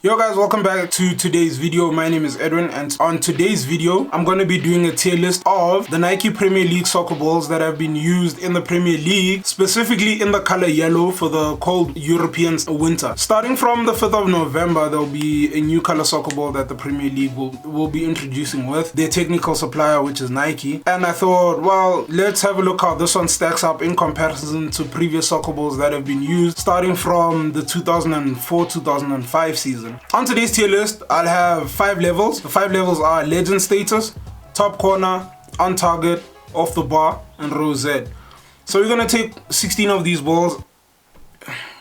Yo guys, welcome back to today's video. My name is Edwin, and on today's video I'm going to be doing a tier list of the Nike Premier League soccer balls that have been used in the Premier League, specifically in the color yellow for the cold European winter. Starting from the 5th of November, there'll be a new color soccer ball that the Premier League will be introducing with their technical supplier, which is Nike. And I thought, well, let's have a look how this one stacks up in comparison to previous soccer balls that have been used starting from the 2004-2005 season. On today's tier list, I'll have 5 levels. The 5 levels are legend status, top corner, on target, off the bar, and row Z. So we're gonna take 16 of these balls.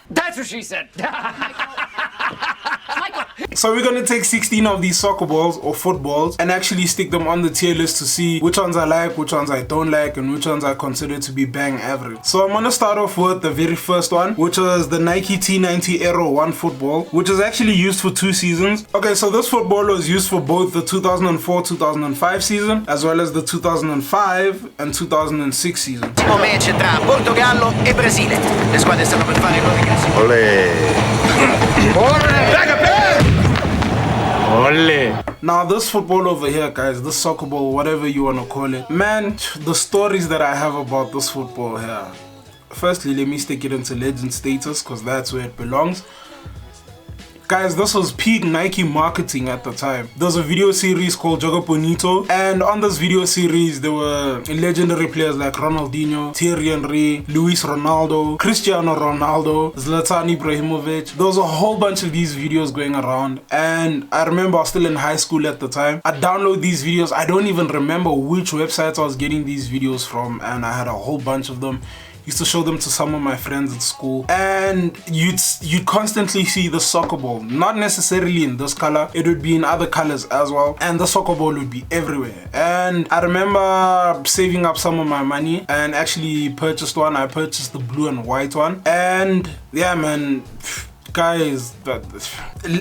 That's what she said. So we're gonna take 16 of these soccer balls or footballs and actually stick them on the tier list to see which ones I like, which ones I don't like, and which ones I consider to be bang average. So I'm gonna start off with the very first one, which is the Nike T90 Aero 1 football, which is actually used for 2 seasons. Okay, so this football was used for both the 2004-2005 season as well as the 2005 and 2006 season. Match tra Portogallo e Brasile. Le squadre stanno per fare gol incredibili. Now this football over here, guys, this soccer ball, whatever you want to call it, man, the stories that I have about this football here. Firstly, let me stick it into legend status because that's where it belongs. Guys, this was peak Nike marketing at the time. There was a video series called Jogo Bonito, and on this video series there were legendary players like Ronaldinho, Thierry Henry, Luis Ronaldo, Cristiano Ronaldo, Zlatan Ibrahimovic. There was a whole bunch of these videos going around, and I remember I was still in high school at the time. I download these videos. I don't even remember which websites I was getting these videos from, and I had a whole bunch of them. Used to show them to some of my friends at school, and you'd constantly see the soccer ball, not necessarily in this color, it would be in other colors as well, and the soccer ball would be everywhere. And I remember saving up some of my money and actually purchased one. I purchased the blue and white one, and yeah, man, guys,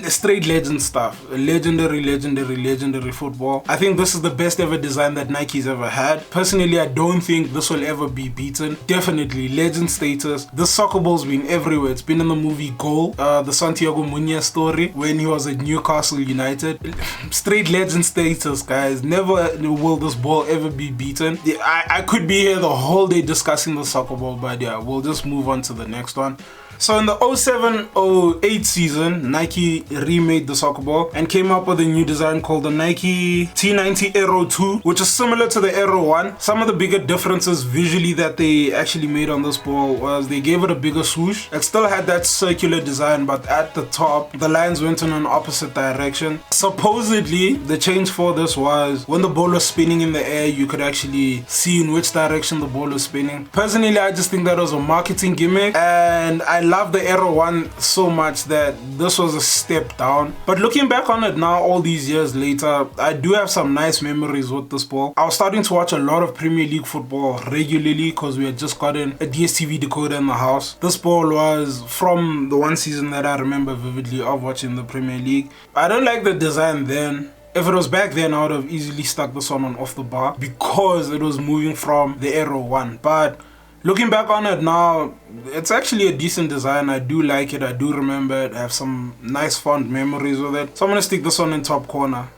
straight legend stuff. Legendary football. I think this is the best ever design that Nike's ever had. Personally, I don't think this will ever be beaten. Definitely legend status. This soccer ball's been everywhere. It's been in the movie Goal, the Santiago Muñoz story when he was at Newcastle United. Straight legend status, guys. Never will this ball ever be beaten. I could be here the whole day discussing the soccer ball, but yeah, we'll just move on to the next one. So in the 07-08 season, Nike remade the soccer ball and came up with a new design called the Nike T90 Aero 2, which is similar to the Aero 1. Some of the bigger differences visually that they actually made on this ball was they gave it a bigger swoosh. It still had that circular design, but at the top, the lines went in an opposite direction. Supposedly, the change for this was when the ball was spinning in the air, you could actually see in which direction the ball was spinning. Personally, I just think that was a marketing gimmick, and I love the Aero 1 so much that this was a step down. But looking back on it now, all these years later, I do have some nice memories with this ball. I was starting to watch a lot of Premier League football regularly because we had just gotten a DSTV decoder in the house. This ball was from the one season that I remember vividly of watching the Premier League. I don't like the design then. If it was back then, I would have easily stuck this one on off the bar because it was moving from the Aero 1. But looking back on it now, it's actually a decent design. I do like it. I do remember it. I have some nice fond memories with it. So I'm going to stick this one in top corner.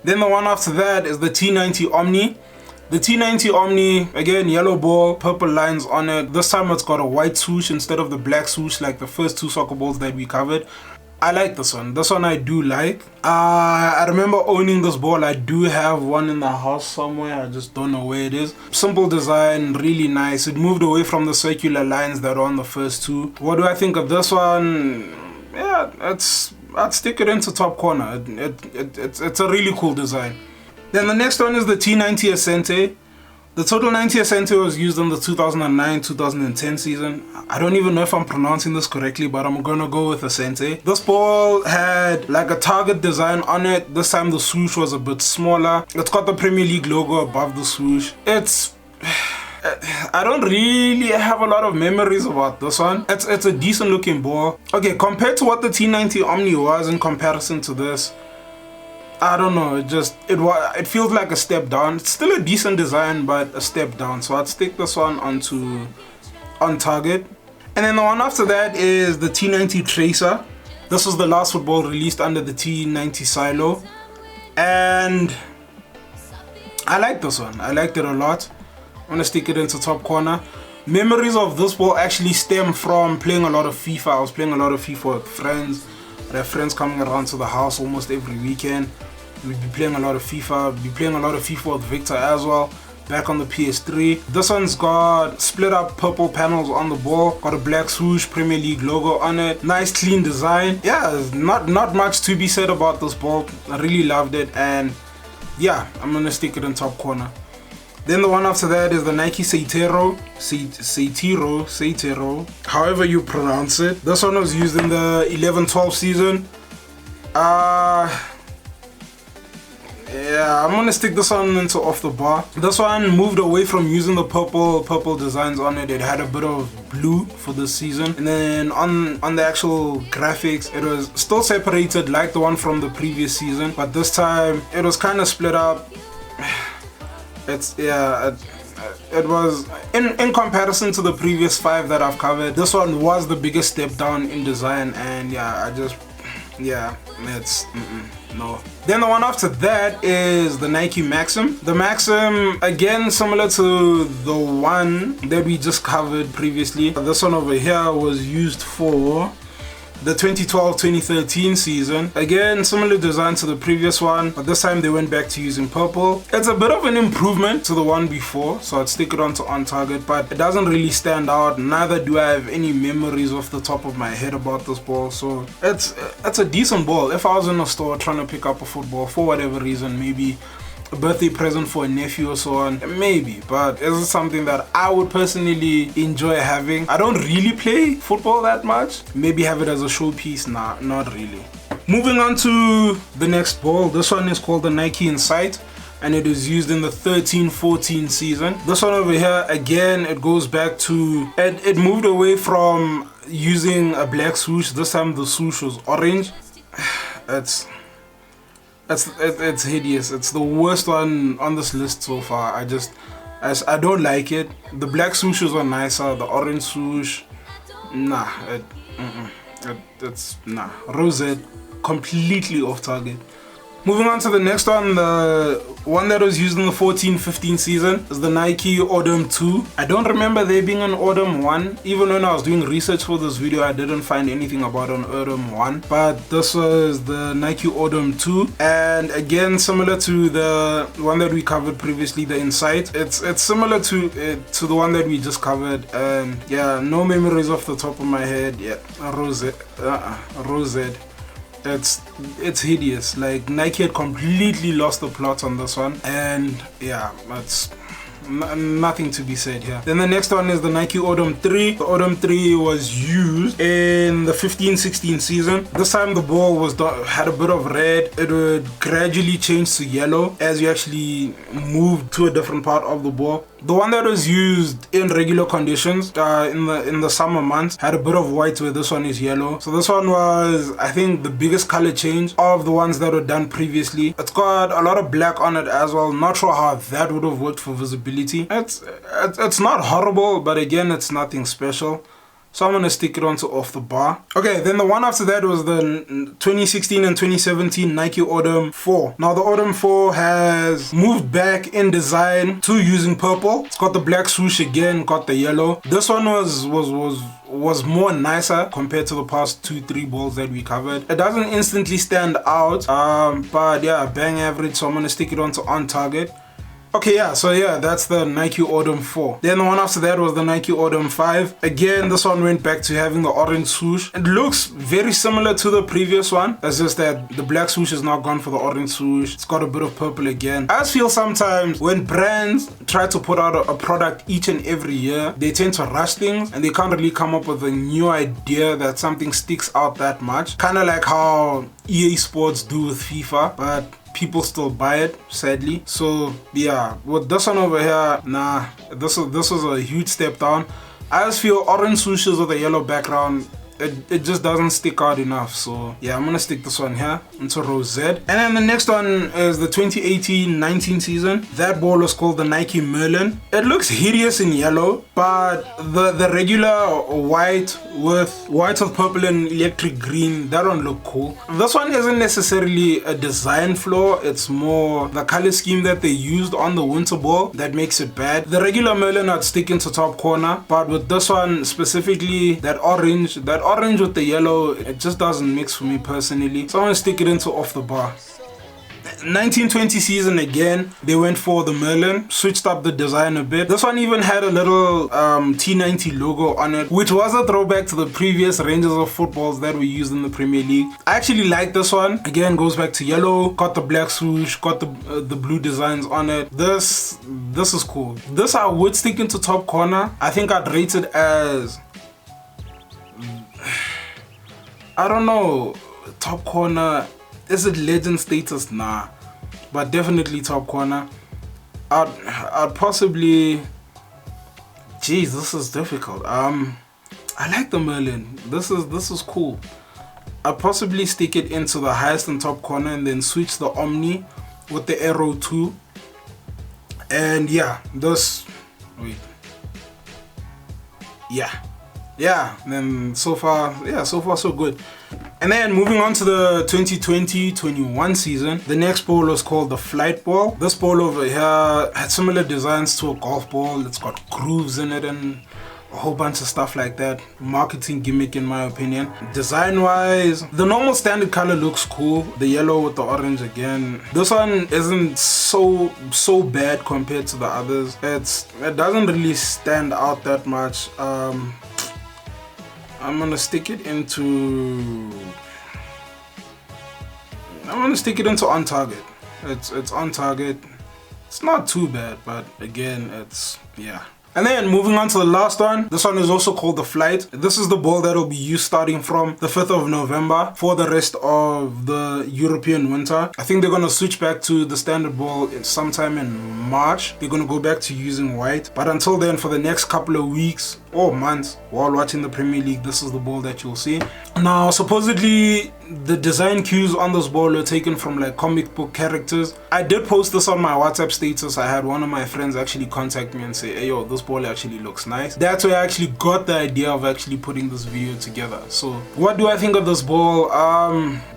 Then the one after that is the T90 Omni. The T90 Omni, again, yellow ball, purple lines on it. This time it's got a white swoosh instead of the black swoosh like the first 2 soccer balls that we covered. I like this one. This one I do like. I remember owning this ball. I do have one in the house somewhere. I just don't know where it is. Simple design, really nice. It moved away from the circular lines that are on the first 2. What do I think of this one? Yeah, I'd stick it into top corner. It's a really cool design. Then the next one is the T90 ASCENTE. The Total 90 ASCENTE was used in the 2009-2010 season. I don't even know if I'm pronouncing this correctly, but I'm gonna go with ASCENTE. This ball had like a target design on it. This time the swoosh was a bit smaller. It's got the Premier League logo above the swoosh. I don't really have a lot of memories about this one. It's a decent looking ball. Okay, compared to what the T90 Omni was in comparison to this, I don't know, it feels like a step down. It's still a decent design, but a step down. So I'd stick this one on target. And then the one after that is the T90 Tracer. This was the last football released under the T90 silo, and I like this one. I liked it a lot. I'm gonna stick it into top corner. Memories of this ball actually stem from playing a lot of FIFA. I was playing a lot of FIFA with friends. I have friends coming around to the house almost every weekend. We'd be playing a lot of FIFA. We'd be playing a lot of FIFA with Victor as well, back on the PS3. This one's got split up purple panels on the ball, got a black swoosh Premier League logo on it. Nice clean design. Yeah, not much to be said about this ball. I really loved it, and yeah, I'm gonna stick it in top corner. Then the one after that is the Nike Seitero, however you pronounce it. This one was used in the 11-12 season. Yeah, I'm gonna stick this one into off the bar. This one moved away from using the purple designs on it. It had a bit of blue for this season, and then on the actual graphics, it was still separated like the one from the previous season, but this time it was kind of split up. It was in comparison to the previous 5 that I've covered, this one was the biggest step down in design, and yeah, it's no. Then the one after that is the Nike Maxim. The Maxim, again, similar to the one that we just covered previously. This one over here was used for the 2012-2013 season. Again, similar design to the previous one, but this time they went back to using purple. It's a bit of an improvement to the one before, so I'd stick it onto on target, but it doesn't really stand out. Neither do I have any memories off the top of my head about this ball, so it's a decent ball. If I was in a store trying to pick up a football for whatever reason, maybe a birthday present for a nephew or so on, maybe, but is it something that I would personally enjoy having? I don't really play football that much. Maybe have it as a showpiece. Nah, not really. Moving on to the next ball. This one is called the Nike Insight, and it is used in the 13-14 season. This one over here, again, it goes back to, it moved away from using a black swoosh. This time the swoosh was orange. It's hideous. It's the worst one on this list so far. I don't like it. The black swooshes are nicer. The orange swoosh, nah. It's nah. Rosette, completely off target. Moving on to the next one, the one that was used in the 14-15 season is the Nike Autumn 2. I don't remember there being an Autumn 1. Even when I was doing research for this video, I didn't find anything about an Autumn 1. But this was the Nike Autumn 2. And again, similar to the one that we covered previously, the Insight. It's similar to the one that we just covered. And yeah, no memories off the top of my head. Yeah, Rosette. It's hideous. Like, Nike had completely lost the plot on this one, and yeah, that's nothing to be said here. Then the next one is the Nike Autumn 3. The Autumn 3 was used in the 15-16 season. This time the ball had a bit of red. It would gradually change to yellow as you actually moved to a different part of the ball. The one that was used in regular conditions in the summer months had a bit of white, where this one is yellow. So this one was, I think, the biggest color change of the ones that were done previously. It's got a lot of black on it as well. Not sure how that would have worked for visibility. It's not horrible, but again, it's nothing special. So I'm going to stick it onto off the bar. Okay, then the one after that was the 2016 and 2017 Nike Autumn 4. Now the Autumn 4 has moved back in design to using purple. It's got the black swoosh again, got the yellow. This one was more nicer compared to the past 2-3 balls that we covered. It doesn't instantly stand out, but yeah, bang average, so I'm going to stick it onto on target. Okay, yeah, so yeah, that's the Nike Autumn 4. Then the one after that was the Nike Autumn 5. Again, this one went back to having the orange swoosh. It looks very similar to the previous one. It's just that the black swoosh is now gone for the orange swoosh. It's got a bit of purple again. I just feel sometimes when brands try to put out a product each and every year, they tend to rush things and they can't really come up with a new idea that something sticks out that much. Kind of like how EA Sports do with FIFA, but people still buy it, sadly. So yeah, with this one over here, nah, this was a huge step down. I just feel orange swooshes with a yellow background, it just doesn't stick out enough. So yeah, I'm gonna stick this one here into row Z. And then the next one is the 2018-19 season. That ball was called the Nike MERLIN. It looks hideous in yellow, but the regular white with purple and electric green, that one look cool. This one isn't necessarily a design flaw, it's more the color scheme that they used on the winter ball that makes it bad. The regular MERLIN I'd stick into top corner, but with this one specifically, that orange with the yellow, it just doesn't mix for me personally. So I'm gonna stick it into off the bar. 1920 season again, they went for the MERLIN, switched up the design a bit. This one even had a little T90 logo on it, which was a throwback to the previous ranges of footballs that we used in the Premier League. I actually like this one. Again, goes back to yellow, got the black swoosh, got the blue designs on it. This is cool. This I would stick into top corner. I think I'd rate it as, I don't know, top corner. Is it legend status? Nah, but definitely top corner. I'd possibly, geez, this is difficult. I like the MERLIN. This is cool. I'd possibly stick it into the highest and top corner and then switch the Omni with the arrow 2. And yeah, then so far so good. And then moving on to the 2020-21 season, the next ball was called the Flight Ball. This ball over here had similar designs to a golf ball. It's got grooves in it and a whole bunch of stuff like that. Marketing gimmick in my opinion. Design wise, the normal standard color looks cool. The yellow with the orange again. This one isn't so bad compared to the others. It doesn't really stand out that much. I'm gonna stick it into on target. It's on target. It's not too bad, but again, it's yeah. And then moving on to the last one, this one is also called the Flight. This is the ball that will be used starting from the 5th of November for the rest of the European winter. I think they're going to switch back to the standard ball sometime in March. They're going to go back to using white. But until then, for the next couple of weeks or months while watching the Premier League, this is the ball that you'll see. Now, supposedly the design cues on this ball were taken from like comic book characters. I did post this on my WhatsApp status. I had one of my friends actually contact me and say, hey yo, this ball actually looks nice. That's where I actually got the idea of actually putting this video together. So what do I think of this ball?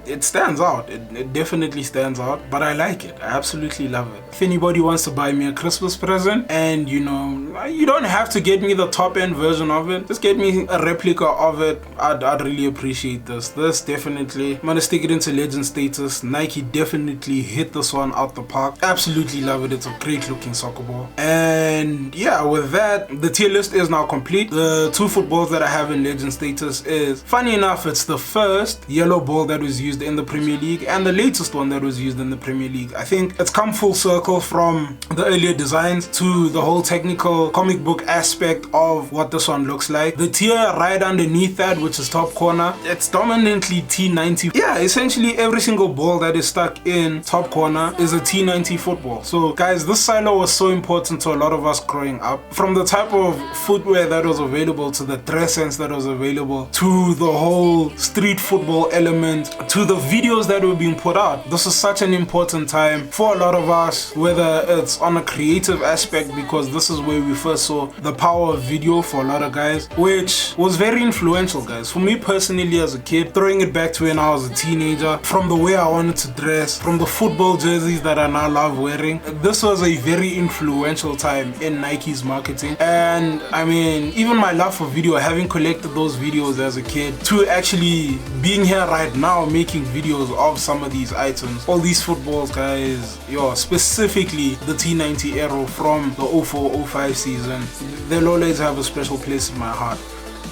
It stands out. It definitely stands out, but I like it. I absolutely love it. If anybody wants to buy me a Christmas present, and you know, you don't have to get me the top end version of it, just get me a replica of it. I'd really appreciate this. This definitely, I'm gonna stick it into legend status. Nike definitely hit this one out the park. Absolutely love it. It's a great looking soccer ball. And yeah, with that, the tier list is now complete. The two footballs that I have in legend status is, funny enough, it's the first yellow ball that was used in the Premier League and the latest one that was used in the Premier League. I think it's come full circle from the earlier designs to the whole technical comic book aspect of what this one looks like. The tier right underneath that, which is top corner, it's dominantly T90. Yeah, essentially every single ball that is stuck in top corner is a T90 football. So guys, this silo was so important to a lot of us growing up. From the type of footwear that was available, to the dress sense that was available, to the whole street football element, to the videos that were being put out. This is such an important time for a lot of us, whether it's on a creative aspect, because this is where we first saw the power of video for a lot of guys, which was very influential, guys. For me personally as a kid, throwing it back to when I was a teenager, from the way I wanted to dress, from the football jerseys that I now love wearing, this was a very influential time in Nike's marketing. And I mean, even my love for video, having collected those videos as a kid, to actually being here right now making videos of some of these items, all these footballs, guys, yo, specifically the T90 Aero from the 04-05 season, they'll always have a special place in my heart.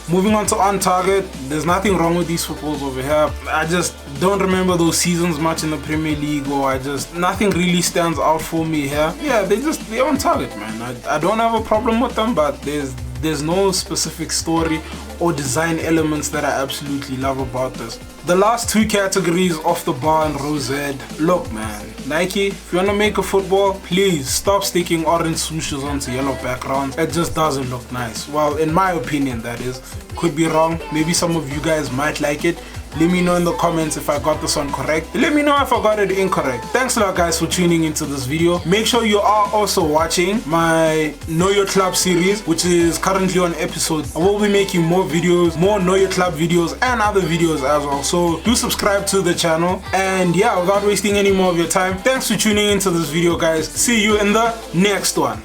Moving on to On Target, there's nothing wrong with these footballs over here. I just don't remember those seasons much in the Premier League, or nothing really stands out for me here. Yeah, they're on target, man. I don't have a problem with them, but there's no specific story or design elements that I absolutely love about this. The last two categories off the bar and rose. Look man, Nike, if you wanna make a football, please stop sticking orange swooshes onto yellow backgrounds. It just doesn't look nice. Well, in my opinion that is. Could be wrong. Maybe some of you guys might like it. Let me know in the comments if I got this one correct. Let me know if I got it incorrect. Thanks a lot guys for tuning into this video. Make sure you are also watching my Know Your Club series, which is currently on episode. I will be making more videos, more Know Your Club videos and other videos as well. So do subscribe to the channel. And yeah, without wasting any more of your time, thanks for tuning into this video guys. See you in the next one.